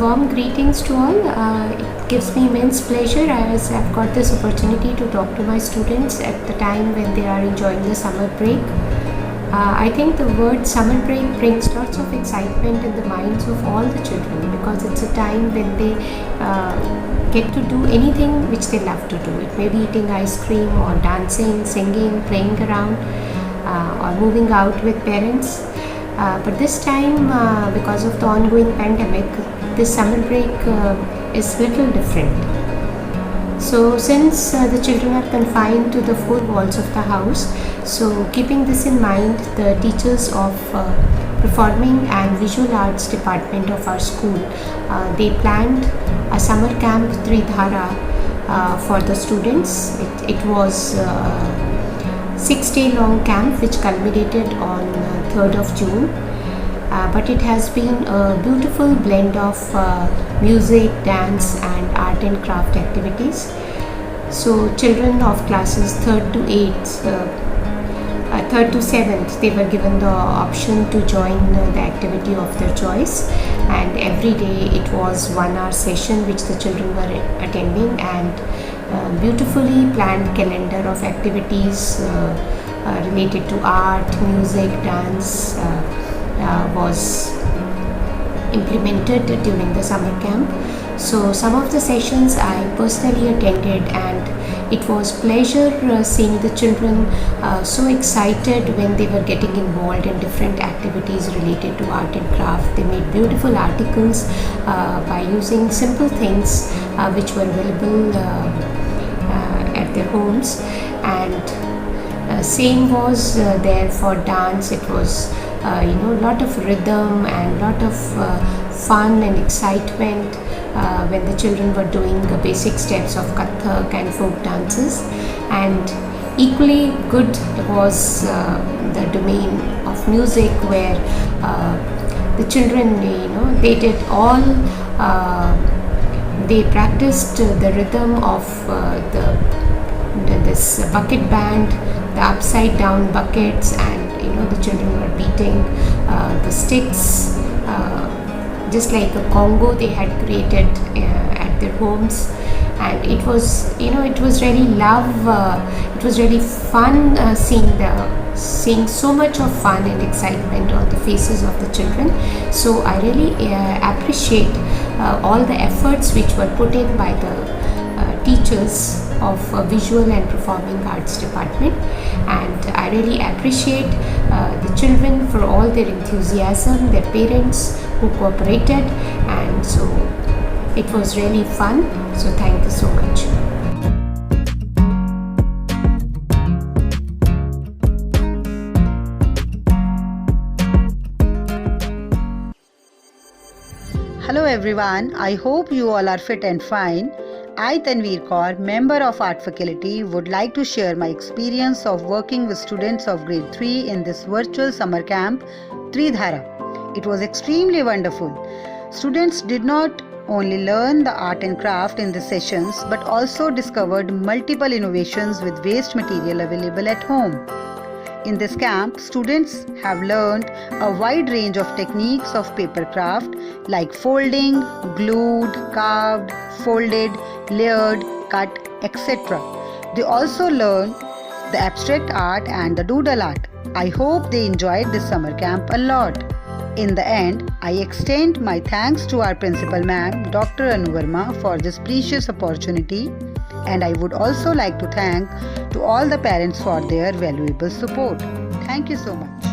Warm greetings to all. It gives me immense pleasure as I've got this opportunity to talk to my students at the time when they are enjoying the summer break. I think the word summer break brings lots of excitement in the minds of all the children because it's a time when they get to do anything which they love to do. It may be eating ice cream or dancing, singing, playing around or moving out with parents. But this time, because of the ongoing pandemic, this summer break is little different. So since the children are confined to the four walls of the house, so keeping this in mind, the teachers of Performing and Visual Arts department of our school, they planned a summer camp Tridhara for the students. It was 6-day long camp which culminated on 3rd of June. But it has been a beautiful blend of music, dance and art and craft activities. So children of classes 3rd to 7th, they were given the option to join the activity of their choice, and every day it was 1 hour session which the children were attending, and beautifully planned calendar of activities related to art, music, dance was implemented during the summer camp. So some of the sessions I personally attended, and it was pleasure seeing the children so excited when they were getting involved in different activities related to art and craft. They made beautiful articles by using simple things which were available at their homes, and same was there for dance. It was lot of rhythm and lot of fun and excitement when the children were doing the basic steps of Kathak and folk dances. And equally good was the domain of music, where the children, they did all, they practiced the rhythm of this bucket band, the upside down buckets, and the children were beating the sticks just like a Congo they had created at their homes. And it was really it was really fun seeing so much of fun and excitement on the faces of the children. So I really appreciate all the efforts which were put in by the teachers of Visual and Performing Arts department, and I really appreciate the children for all their enthusiasm, their parents who cooperated, and so it was really fun. So thank you so much. Hello everyone, I hope you all are fit and fine. I, Tanveer Kaur, member of Art Faculty, would like to share my experience of working with students of grade 3 in this virtual summer camp, Tridhara. It was extremely wonderful. Students did not only learn the art and craft in the sessions, but also discovered multiple innovations with waste material available at home. In this camp, students have learned a wide range of techniques of paper craft like folding, glued, carved, folded, layered, cut, etc. They also learn the abstract art and the doodle art. I hope they enjoyed this summer camp a lot. In the end, I extend my thanks to our principal ma'am, Dr. Anu Verma, for this precious opportunity, and I would also like to thank to all the parents for their valuable support. Thank you so much.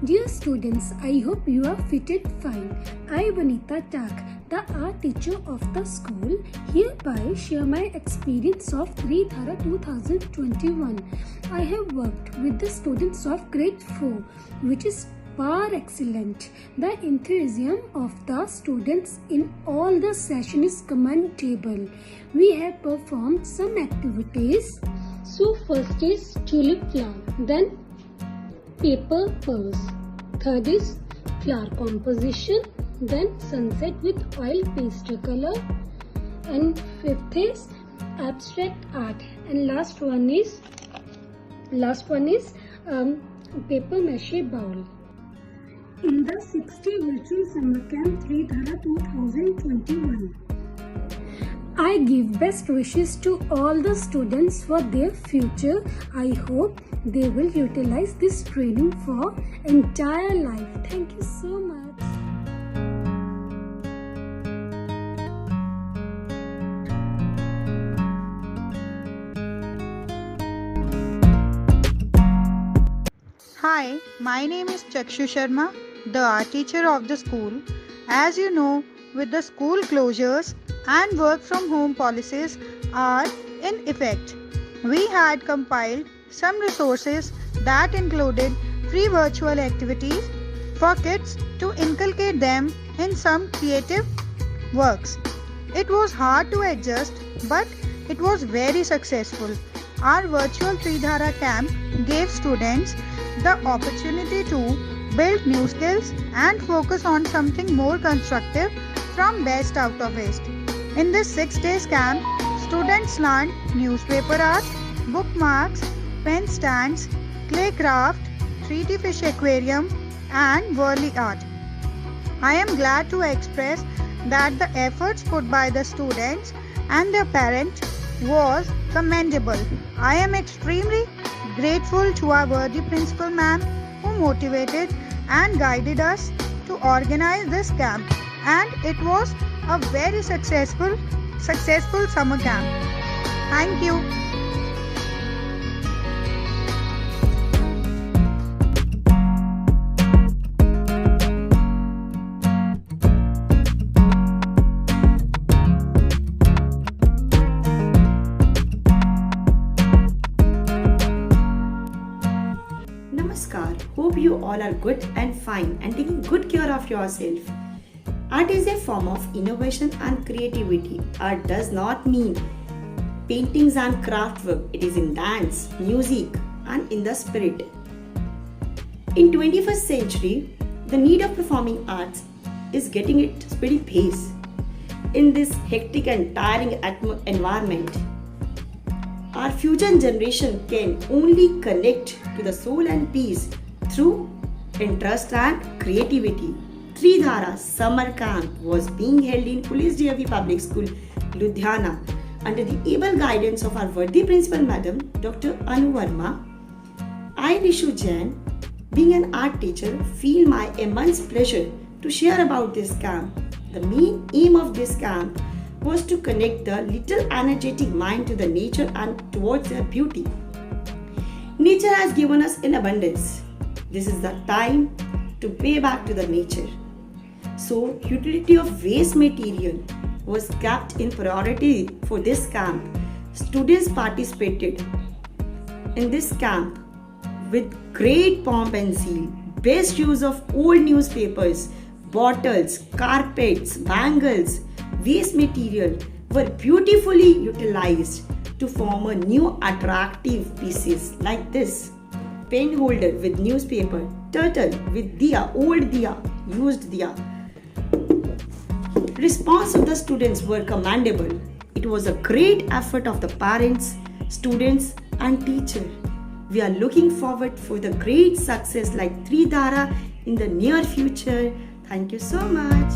Dear students, I hope you are fitted fine. I, Vanita Tak, the art teacher of the school, hereby share my experience of Tridhara 2021. I have worked with the students of grade 4, which is par excellent. The enthusiasm of the students in all the session is commendable. We have performed some activities. So first is tulip flower, then paper purse. Third is flower composition, then sunset with oil pastel color, and fifth is abstract art, and last one is paper mache bowl. In the 60 Virtual Summer Camp Tridhara 2021. I give best wishes to all the students for their future. I hope they will utilize this training for entire life. Thank you so much. Hi, my name is Chakshu Sharma, the art teacher of the school. As you know, with the school closures and work from home policies are in effect, we had compiled some resources that included free virtual activities for kids to inculcate them in some creative works. It was hard to adjust, but it was very successful. Our virtual Tridhara camp gave students the opportunity to build new skills and focus on something more constructive from best out of waste. In this 6 days camp, students learned newspaper art, bookmarks, pen stands, clay craft, 3D fish aquarium and Whirly art. I am glad to express that the efforts put by the students and their parents was commendable. I am extremely grateful to our worthy principal ma'am who motivated and guided us to organize this camp, and it was a very successful summer camp. Thank you. Namaskar. Hope you all are good and fine and taking good care of yourself. Art is a form of innovation and creativity. Art does not mean paintings and craft work. It is in dance, music and in the spirit. In 21st century, the need of performing arts is getting its speedy pace. In this hectic and tiring environment, our future generation can only connect to the soul and peace through interest and creativity. Tridhara Summer Camp was being held in Police DAV Public School, Ludhiana, under the able guidance of our worthy principal madam, Dr. Anu Verma. I, Rishu Jain, being an art teacher, feel my immense pleasure to share about this camp. The main aim of this camp was to connect the little energetic mind to the nature and towards their beauty. Nature has given us in abundance. This is the time to pay back to the nature. So, utility of waste material was kept in priority for this camp. Students participated in this camp with great pomp and zeal. Best use of old newspapers, bottles, carpets, bangles, waste material were beautifully utilized to form a new attractive pieces like this. Pen holder with newspaper, turtle with diya, old diya, used diya. Response of the students were commendable. It was a great effort of the parents, students and teacher. We are looking forward for the great success like Tridhara in the near future. Thank you so much.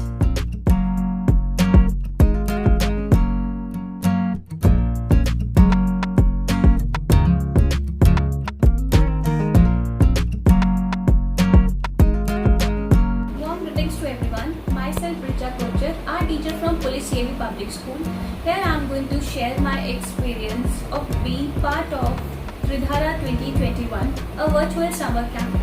Warm greetings to everyone. Myself Richa Kocher, art teacher from Police DAV Public School. Here I am going to share my experience of being part of Tridhara 2021, a virtual summer camp,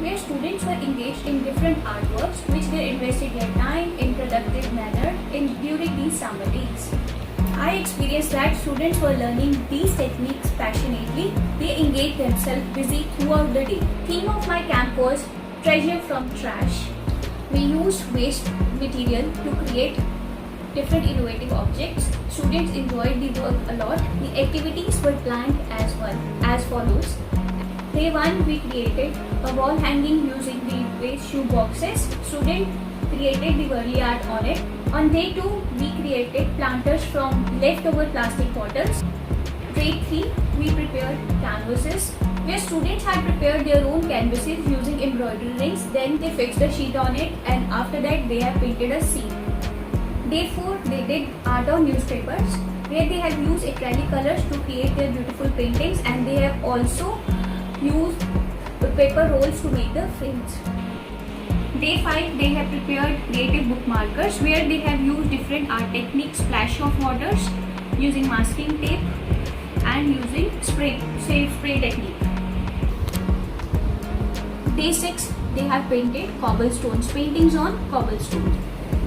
where students were engaged in different artworks which they invested their time in productive manner during these summer days. I experienced that students were learning these techniques passionately. They engaged themselves busy throughout the day. Theme of my camp was Treasure from Trash. We used waste material to create different innovative objects. Students enjoyed the work a lot. The activities were planned as follows. Day 1, we created a wall hanging using the waste shoe boxes. Student created the Whirly art on it. On day 2, we created planters from leftover plastic bottles. Day 3, we prepared canvases. where students had prepared their own canvases using embroidery rings. Then they fixed a sheet on it, and after that they have painted a scene. Day 4, they did art on newspapers, where they have used acrylic colors to create their beautiful paintings, and they have also used paper rolls to make the frames. Day 5, they have prepared creative bookmarkers, where they have used different art techniques, splash of waters, using masking tape and using spray technique. Day 6, they have painted cobblestones, paintings on cobblestone.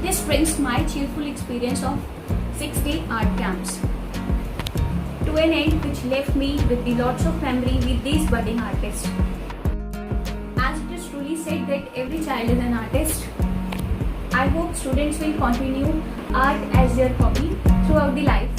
This brings my cheerful experience of 6-day art camps to an end, which left me with the lots of memory with these budding artists. As it is truly said that every child is an artist, I hope students will continue art as their hobby throughout the life.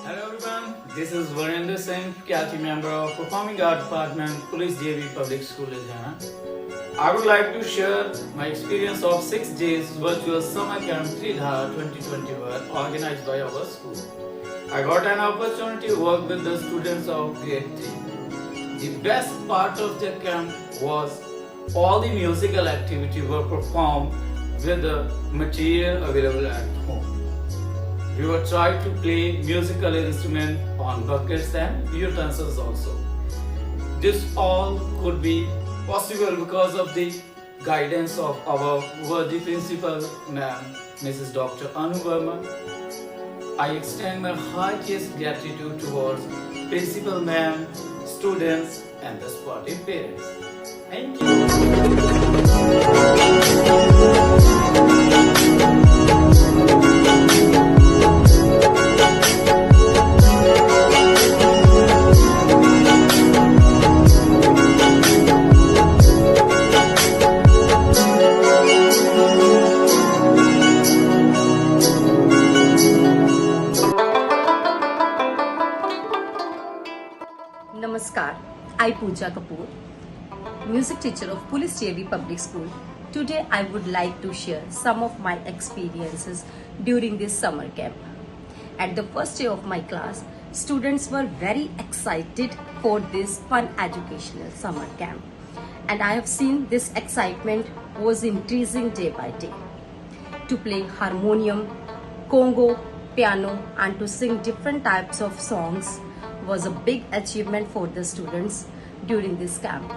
Hello everyone, this is Varinder Singh, Kyati member of Performing Art Department, Police JV Public School, Ludhiana. I would like to share my experience of 6 days virtual summer camp Tridhara 2021 organized by our school. I got an opportunity to work with the students of grade 3. The best part of the camp was all the musical activities were performed with the material available at home. We were trying to play musical instruments on buckets and utensils also. This all could be possible because of the guidance of our worthy principal, ma'am, Mrs. Dr. Anu Verma. I extend my heartiest gratitude towards principal ma'am, students, and the sportive parents. Thank you. Namaskar, I Pooja Kapoor, music teacher of Police JV Public School. Today I would like to share some of my experiences during this summer camp. At the first day of my class, students were very excited for this fun educational summer camp. And I have seen this excitement was increasing day by day. To play harmonium, congo, piano and to sing different types of songs was a big achievement for the students during this camp.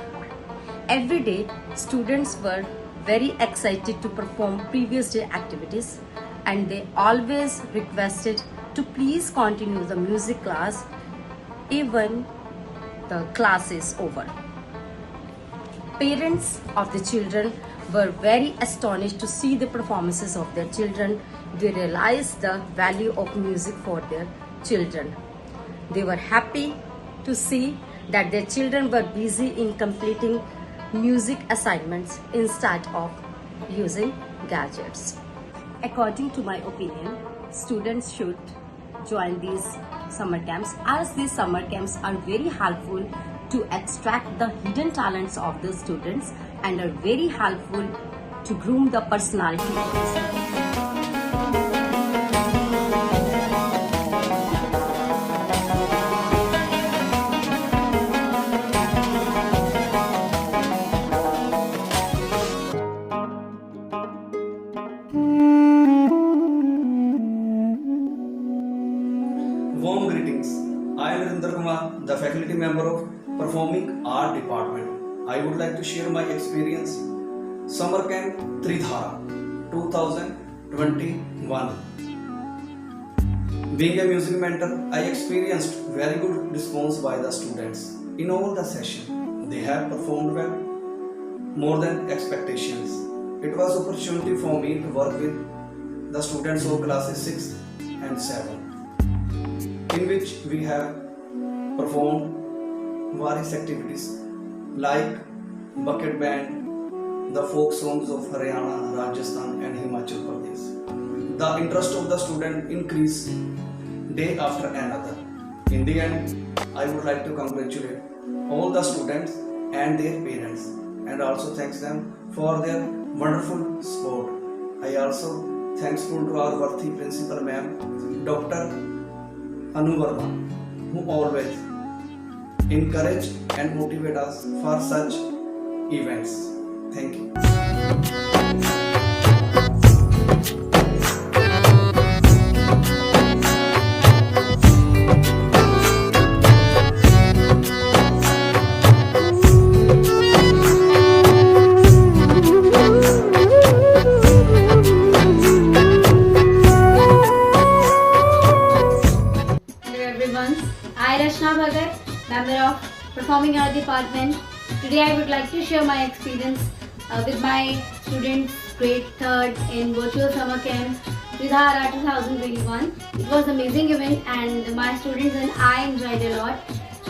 Every day, students were very excited to perform previous day activities and they always requested to please continue the music class even the class is over. Parents of the children were very astonished to see the performances of their children. They realized the value of music for their children. They were happy to see that their children were busy in completing music assignments instead of using gadgets. According to my opinion, students should join these summer camps as these summer camps are very helpful to extract the hidden talents of the students and are very helpful to groom the personality of the students. Warm greetings. I am Narinder Kumar, the faculty member of Performing Art Department. I would like to share my experience. Summer Camp Tridhara 2021. Being a music mentor, I experienced very good response by the students. In all the session, they have performed well, more than expectations. It was opportunity for me to work with the students of classes 6 and 7. In which we have performed various activities like bucket band, the folk songs of Haryana, Rajasthan and Himachal Pradesh. The interest of the student increased day after another. In the end, I would like to congratulate all the students and their parents, and also thanks them for their wonderful support. I also thankful to our worthy principal ma'am, Dr. Anu Verma, who always encourage and motivate us for such events. Thank you. Hello everyone, I Rashna Bhagat, member of Performing Art Department. Today I would like to share my experience with my students grade 3rd in virtual summer camp Tridhara 2021. It was an amazing event and my students and I enjoyed a lot.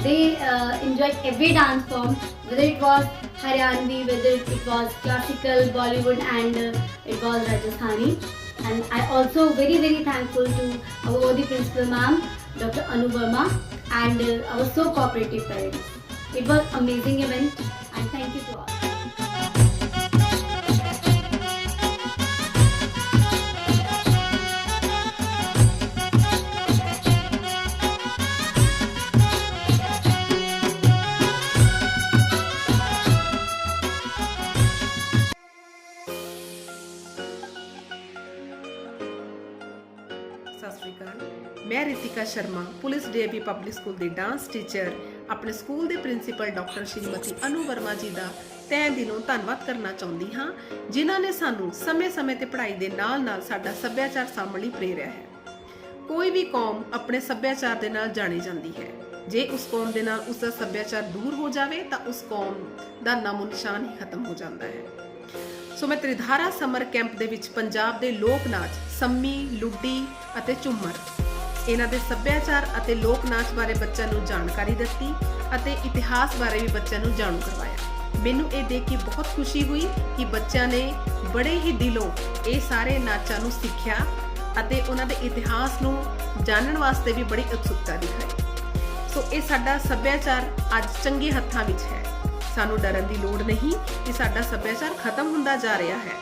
They enjoyed every dance form, whether it was Haryanvi, whether it was classical, Bollywood and it was Rajasthani. And I also very thankful to our worthy principal ma'am, Dr. Anu Verma, and our so cooperative parents. It was amazing event and thank you to all. ਸਤਿ ਸ਼੍ਰੀ ਅਕਾਲ, ਮੈਂ Ritika Sharma police DAV public school ਦੀ dance teacher ਆਪਣੇ school ਦੇ principal doctor Shrimati Anu Verma ਜੀ ਦਾ ਤਹਿ ਦਿਲੋਂ ਧੰਨਵਾਦ ਕਰਨਾ ਚਾਹੁੰਦੀ ਹਾਂ, ਜਿਨ੍ਹਾਂ ਨੇ ਸਾਨੂੰ ਸਮੇਂ-ਸਮੇਂ ਤੇ ਪੜ੍ਹਾਈ ਦੇ ਨਾਲ-ਨਾਲ ਸਾਡਾ ਸੱਭਿਆਚਾਰ ਸਾਂਭਣ ਲਈ ਪ੍ਰੇਰਿਆ ਹੈ। ਕੋਈ ਵੀ ਕੌਮ ਆਪਣੇ ਸੱਭਿਆਚਾਰ ਦੇ ਨਾਲ ਜਾਣੀ ਜਾਂਦੀ ਹੈ। ਜੇ ਉਸ ਕੌਮ ਦੇ ਨਾਲ ਉਸ ਦਾ ਸੱਭਿਆਚਾਰ ਦੂਰ ਹੋ ਜਾਵੇ ਤਾਂ ਉਸ ਕੌਮ ਦਾ ਨਾਮੋ ਨਿਸ਼ਾਨ ਹੀ ਖਤਮ ਹੋ ਜਾਂਦਾ ਹੈ। ਸੋ ਮੈਂ ਤ੍ਰਿਧਾਰਾ ਸਮਰ ਕੈਂਪ ਦੇ ਵਿੱਚ ਪੰਜਾਬ ਦੇ ਲੋਕ ਨਾਚ ਸੰਮੀ, ਲੁੱਡੀ ਅਤੇ ਝੁੰਮਰ ਇਹਨਾਂ ਦੇ ਸੱਭਿਆਚਾਰ ਅਤੇ ਲੋਕ ਨਾਚ ਬਾਰੇ ਬੱਚਿਆਂ ਨੂੰ ਜਾਣਕਾਰੀ ਦਿੱਤੀ ਅਤੇ ਇਤਿਹਾਸ ਬਾਰੇ ਵੀ ਬੱਚਿਆਂ ਨੂੰ ਜਾਣੂ ਕਰਵਾਇਆ। ਮੈਨੂੰ ਇਹ ਦੇਖ ਕੇ ਬਹੁਤ ਖੁਸ਼ੀ ਹੋਈ ਕਿ ਬੱਚਿਆਂ ਨੇ ਬੜੇ ਹੀ ਦਿਲੋਂ ਇਹ ਸਾਰੇ ਨਾਚਾਂ ਨੂੰ ਸਿੱਖਿਆ ਅਤੇ ਉਹਨਾਂ ਦੇ ਇਤਿਹਾਸ ਨੂੰ ਜਾਣਨ ਵਾਸਤੇ ਵੀ ਬੜੀ ਉਤਸੁਕਤਾ ਦਿਖਾਈ। ਸੋ ਇਹ ਸਾਡਾ ਸੱਭਿਆਚਾਰ ਅੱਜ ਚੰਗੇ ਹੱਥਾਂ ਵਿੱਚ ਹੈ। ਸਾਨੂੰ ਡਰਨ ਦੀ ਲੋੜ ਨਹੀਂ ਕਿ ਸਾਡਾ ਸੱਭਿਆਚਾਰ ਖਤਮ ਹੁੰਦਾ ਜਾ ਰਿਹਾ ਹੈ।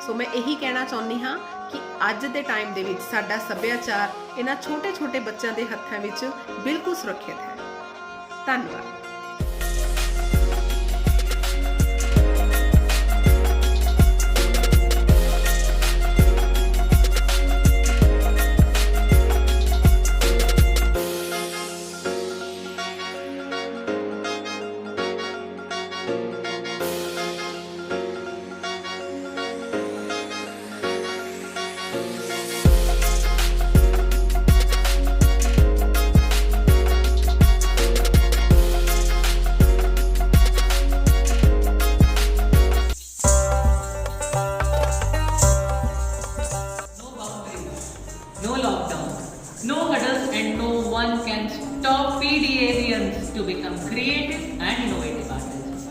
ਸੋ ਮੈਂ ਇਹੀ ਕਹਿਣਾ ਚਾਹੁੰਦੀ ਹਾਂ ਕਿ ਅੱਜ ਦੇ ਟਾਈਮ ਦੇ ਵਿੱਚ ਸਾਡਾ ਸੱਭਿਆਚਾਰ ਇਹਨਾਂ ਛੋਟੇ-ਛੋਟੇ ਬੱਚਿਆਂ ਦੇ ਹੱਥਾਂ ਵਿੱਚ ਬਿਲਕੁਲ ਸੁਰੱਖਿਅਤ ਹੈ। ਧੰਨਵਾਦ। No lockdown, no hurdles, and no one can stop PDArians to become creative and innovative artists.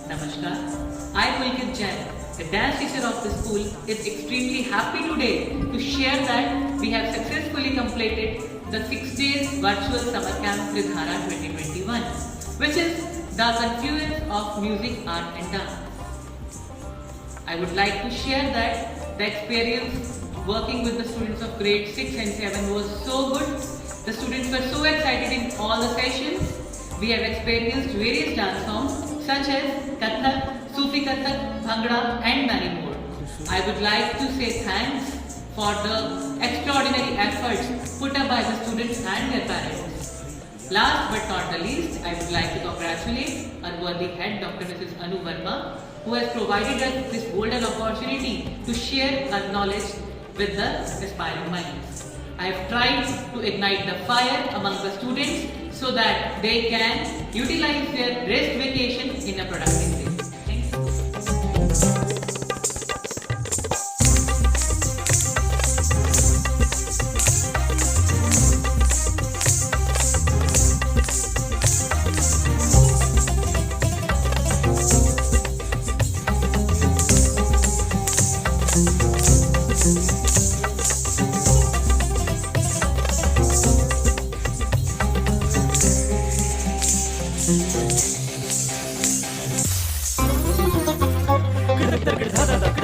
Namaskar, I Pulkit Jain, the dance teacher of the school, is extremely happy today to share that we have successfully completed the 6 days virtual summer camp Tridhara 2021, which is the confluence of music, art and dance. I would like to share that the experience working with the students of grade 6 and 7 was so good. The students were so excited in all the sessions. We have experienced various dance forms such as Kathak, Sufi Kathak, Bhangra and many more. I would like to say thanks for the extraordinary efforts put up by the students and their parents. Last but not the least, I would like to congratulate our worthy head, Dr. Mrs. Anu Verma, who has provided us this golden opportunity to share our knowledge with the aspiring minds. I have tried to ignite the fire among the students so that they can utilize their rest vacation in a productive way. Thank you. तगड़ धा धा धा